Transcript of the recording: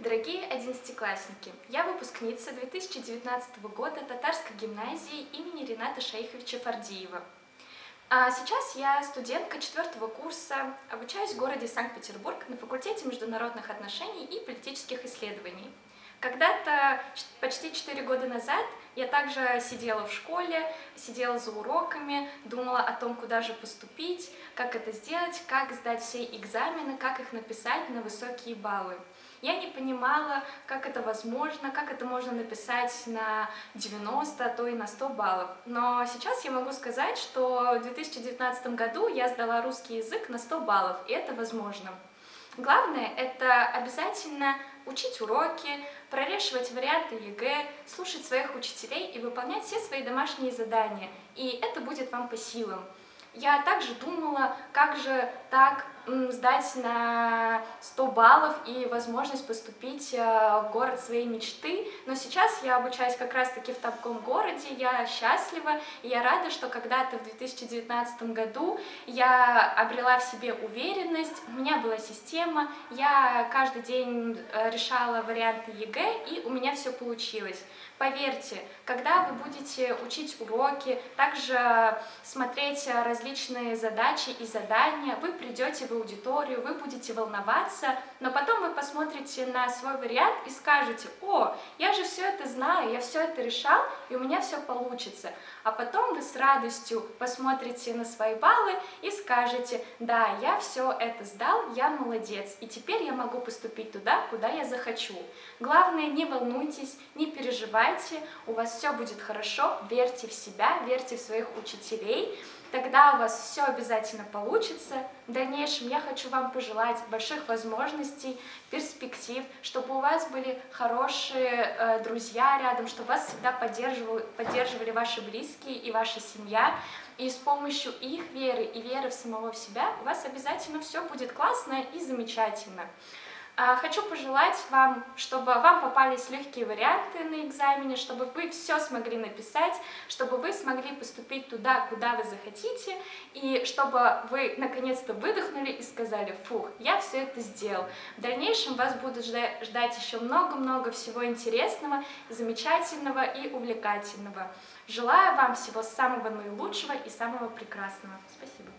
Дорогие одиннадцатиклассники, я выпускница 2019 года Татарской гимназии имени Рената Шейховича Фардиева. Сейчас я студентка 4-го курса, обучаюсь в городе Санкт-Петербург на факультете международных отношений и политических исследований. Когда-то, почти 4 года назад, я также сидела в школе, сидела за уроками, думала о том, куда же поступить, как это сделать, как сдать все экзамены, как их написать на высокие баллы. Я не понимала, как это возможно, как это можно написать на 90, а то и на 100 баллов. Но сейчас я могу сказать, что в 2019 году я сдала русский язык на 100 баллов, и это возможно. Главное — это обязательно учить уроки, прорешивать варианты ЕГЭ, слушать своих учителей и выполнять все свои домашние задания, и это будет вам по силам. Я также думала, как же так сдать на 100 баллов и возможность поступить в город своей мечты. Но сейчас я обучаюсь как раз-таки в таком городе, я счастлива, и я рада, что когда-то в 2019 году я обрела в себе уверенность, у меня была система, я каждый день решала варианты ЕГЭ, и у меня все получилось. Поверьте, когда вы будете учить уроки, также смотреть различные задачи и задания, вы придете в аудиторию, вы будете волноваться, но потом вы посмотрите на свой вариант и скажете: «О, я же все это знаю, я все это решал, и у меня все получится». А потом вы с радостью посмотрите на свои баллы и скажете: «Да, я все это сдал, я молодец, и теперь я могу поступить туда, куда я захочу». Главное, не волнуйтесь, не переживайте, у вас все будет хорошо, верьте в себя, верьте в своих учителей, тогда у вас все обязательно получится. В дальнейшем я хочу вам пожелать больших возможностей, перспектив, чтобы у вас были хорошие друзья рядом, чтобы вас всегда поддерживали ваши близкие и ваша семья. И с помощью их веры и веры в самого себя у вас обязательно все будет классно и замечательно. Хочу пожелать вам, чтобы вам попались легкие варианты на экзамене, чтобы вы все смогли написать, чтобы вы смогли поступить туда, куда вы захотите, и чтобы вы наконец-то выдохнули и сказали: «Фух, я все это сделал». В дальнейшем вас будут ждать еще много-много всего интересного, замечательного и увлекательного. Желаю вам всего самого наилучшего и самого прекрасного. Спасибо.